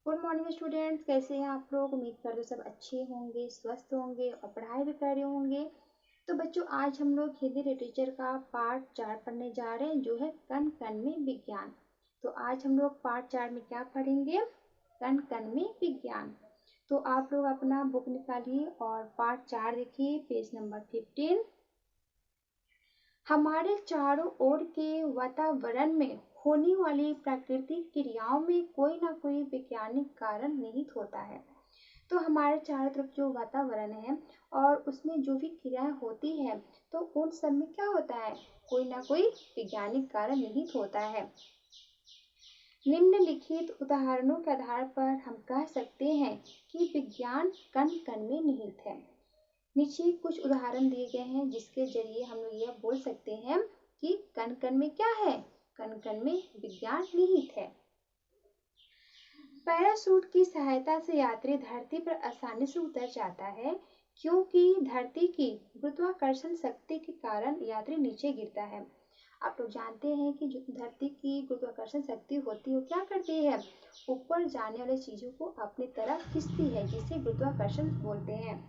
Good morning students, कैसे हैं आप लोग। उम्मीद करते हो सब अच्छे होंगे, स्वस्थ होंगे और पढ़ाई भी कर रहे होंगे। तो बच्चों, आज हम लोग हिंदी लिटरेचर का पार्ट 4 पढ़ने जा रहे हैं, जो है कण कण में विज्ञान। तो आज हम लोग पार्ट 4 में क्या पढ़ेंगे? कण कण में विज्ञान। तो आप लोग अपना बुक निकालिए और पार्ट 4 देखिए, पेज नंबर 15। हमारे चारों ओर के वातावरण में होने वाली प्राकृतिक क्रियाओं में कोई ना कोई वैज्ञानिक कारण निहित होता है। तो हमारे चारों तरफ जो वातावरण है और उसमें जो भी क्रियाएं होती है, तो उन सब में क्या होता है? कोई ना कोई वैज्ञानिक कारण निहित होता है। निम्नलिखित उदाहरणों के आधार पर हम कह सकते हैं कि विज्ञान कण कण में निहित है। नीचे कुछ उदाहरण दिए गए हैं जिसके जरिए हम लोग यह बोल सकते हैं कि कण कण में क्या है? कण कण में विज्ञान निहित है। पैराशूट की सहायता से यात्री धरती पर आसानी से उतर जाता है, क्योंकि धरती की गुरुत्वाकर्षण शक्ति के कारण यात्री नीचे गिरता है। आप लोग जानते हैं कि जो धरती की गुरुत्वाकर्षण शक्ति होती है वो क्या करती है? ऊपर जाने वाली चीजों को अपनी तरफ खींचती है, जिसे गुरुत्वाकर्षण बोलते हैं।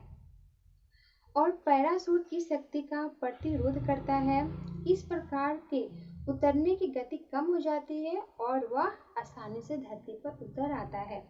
और पैराशूट की शक्ति का प्रतिरोध करता है। इस प्रकार के उतरने की गति कम हो जाती है और वह आसानी से धरती पर उतर आता है।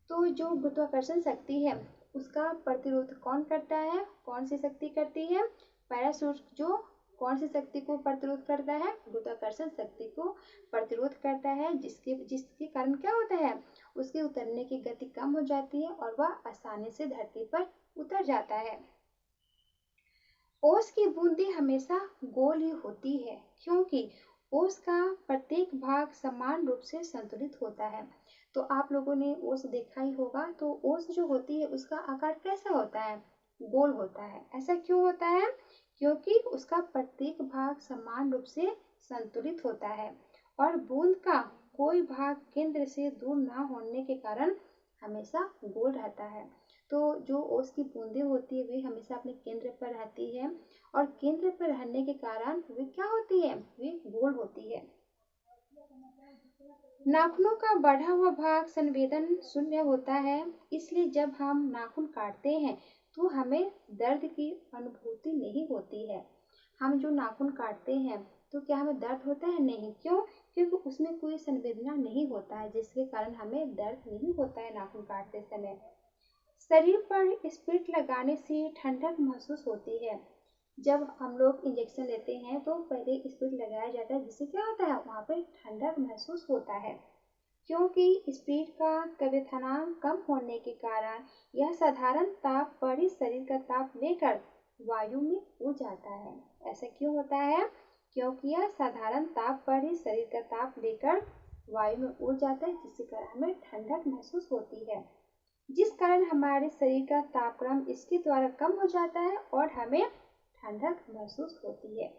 तो जो गुरुत्वाकर्षण शक्ति है उसका प्रतिरोध कौन करता है? कौन सी शक्ति करती है? पैराशूट जो कौन सी शक्ति को प्रतिरोध करता है? गुरुत्वाकर्षण शक्ति को प्रतिरोध करता है, जिसके कारण क्या होता है? उसके उतरने की गति कम हो जाती है और वह आसानी से धरती पर उतर जाता है। ओस की बूंदें हमेशा गोल ही होती है, क्योंकि ओस का प्रत्येक भाग समान रूप से संतुलित होता है। तो आप लोगों ने ओस देखा ही होगा। तो ओस जो होती है उसका आकार कैसा होता है? गोल होता है। ऐसा क्यों होता है? क्योंकि उसका प्रत्येक भाग समान रूप से संतुलित होता है और बूंद का कोई भाग केंद्र से दूर ना होने के कारण हमेशा गोल रहता है। तो जो ओस की बूंदें होती है वे हमेशा अपने केंद्र पर रहती है और केंद्र पर रहने के कारण वे क्या होती है? वे गोल होती है। नाखूनों का बढ़ा हुआ भाग संवेदन शून्य होता है, इसलिए जब हम नाखून काटते हैं तो हमें दर्द की अनुभूति नहीं होती है। हम जो नाखून काटते हैं तो क्या हमें दर्द होता है? नहीं। क्यों? क्योंकि उसमें कोई संवेदना नहीं होता है, जिसके कारण हमें दर्द नहीं होता है नाखून काटते समय। शरीर पर स्प्रिट लगाने से ठंडक महसूस होती है। जब हम लोग इंजेक्शन लेते हैं तो पहले स्प्रिट लगाया जाता है, जिससे क्या होता है? वहाँ पे ठंडक महसूस होता है। क्योंकि स्प्रिट का क्वथनांक कम होने के कारण यह साधारण ताप पर ही शरीर का ताप लेकर वायु में उड़ जाता है। ऐसा क्यों होता है? क्योंकि यह साधारण ताप पर ही शरीर का ताप लेकर वायु में उड़ जाता है, जिससे कारण हमें ठंडक महसूस होती है, जिस कारण हमारे शरीर का तापक्रम इसके द्वारा कम हो जाता है और हमें ठंडक महसूस होती है।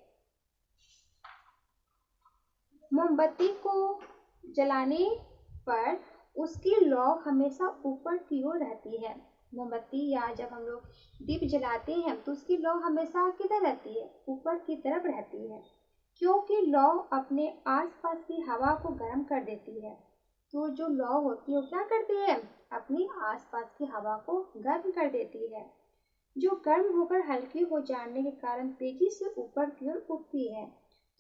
मोमबत्ती को जलाने पर उसकी लौ हमेशा ऊपर की ओर रहती है। मोमबत्ती या जब हम लोग दीप जलाते हैं तो उसकी लौ हमेशा किधर रहती है? ऊपर की तरफ रहती है, क्योंकि लौ अपने आसपास की हवा को गर्म कर देती है। तो जो लौ होती है वो क्या करती है? अपनी आसपास की हवा को गर्म कर देती है, जो गर्म होकर हल्की हो जाने के कारण तेजी से ऊपर की ओर उठती है।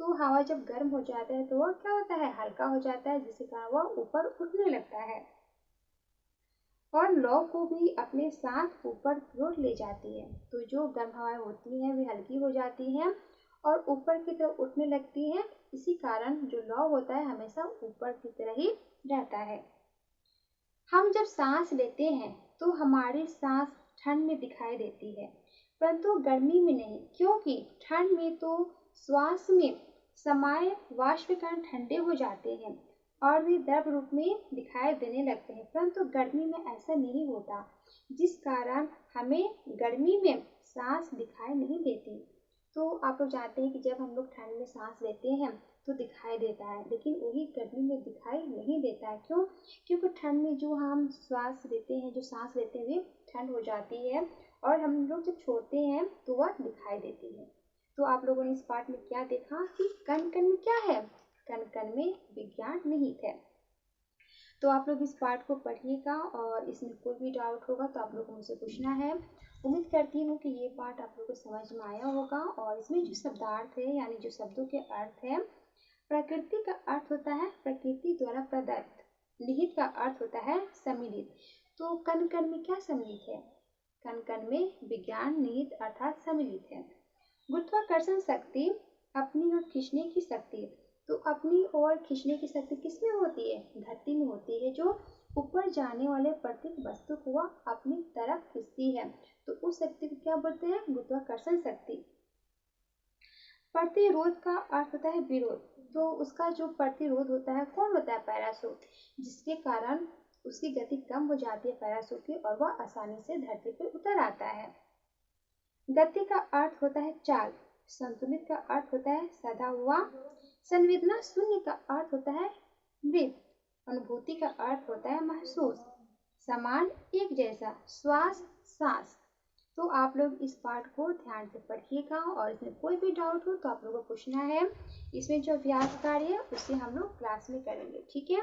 तो हवा जब गर्म हो जाता है तो वह क्या होता है? हल्का हो जाता है, जिसके कारण वह ऊपर उठने लगता है और लौ को भी अपने साथ ऊपर की ओर ले जाती है। तो जो गर्म हवाएं होती हैं वे हल्की हो जाती हैं और ऊपर की तरफ उठने लगती हैं। इसी कारण जो लौ होता है हमेशा ऊपर की तरह ही रहता है। हम जब सांस लेते हैं तो हमारी सांस ठंड में दिखाई देती है, परंतु गर्मी में नहीं, क्योंकि ठंड में तो श्वास में समाये वाष्प कण ठंडे हो जाते हैं और वे द्रव रूप में दिखाई देने लगते हैं, परंतु गर्मी में ऐसा नहीं होता, जिस कारण हमें गर्मी में सांस दिखाई नहीं देती। तो आप लोग जानते हैं कि जब हम लोग ठंड में सांस लेते हैं तो दिखाई देता है, लेकिन वही गर्मी में दिखाई नहीं देता है। क्यों? क्योंकि ठंड में जो हम श्वास लेते हैं, जो सांस लेते हैं, वे ठंड हो जाती है और हम लोग जब छोड़ते हैं तो वह दिखाई देती है। तो आप लोगों ने इस पाठ में क्या देखा कि कण कण में क्या है? कण कण में विज्ञान निहित है। तो आप लोग इस पार्ट को पढ़िएगा और इसमें कोई भी डाउट होगा तो आप लोग को मुझसे पूछना है। उम्मीद करती हूँ कि ये पार्ट आप लोग को समझ में आया होगा। और इसमें जो शब्दार्थ है यानी जो शब्दों के अर्थ है, प्रकृति का अर्थ होता है प्रकृति द्वारा प्रदत्त, निहित का अर्थ होता है सम्मिलित। तो कण कण में क्या सम्मिलित है? कण कण में विज्ञान निहित अर्थात सम्मिलित है। गुरुत्वाकर्षण शक्ति अपनी ओर खींचने की शक्ति। तो अपनी ओर खींचने की शक्ति किसमें होती है? धरती में होती है, जो ऊपर जाने वाले प्रत्येक वस्तु को वह अपनी तरफ खींचती है। तो उस शक्ति को क्या बोलते हैं? गुरुत्वाकर्षण शक्ति। प्रतिरोध का अर्थ होता है विरोध। तो उसका जो प्रतिरोध होता है कौन होता है? पैराशूट, जिसके कारण उसकी गति कम हो जाती है पैराशूट की और वह आसानी से धरती पर उतर आता है। गति का अर्थ होता है चाल। संतुलित का अर्थ होता है सदा हुआ। संवेदना शून्य का अर्थ होता है मृत। अनुभूति का अर्थ होता है महसूस। समान एक जैसा, श्वास सांस। तो आप लोग इस पाठ को ध्यान से पढ़िएगा और इसमें कोई भी डाउट हो तो आप लोगों को पूछना है। इसमें जो अभ्यास कार्य है उसे हम लोग क्लास में करेंगे, ठीक है।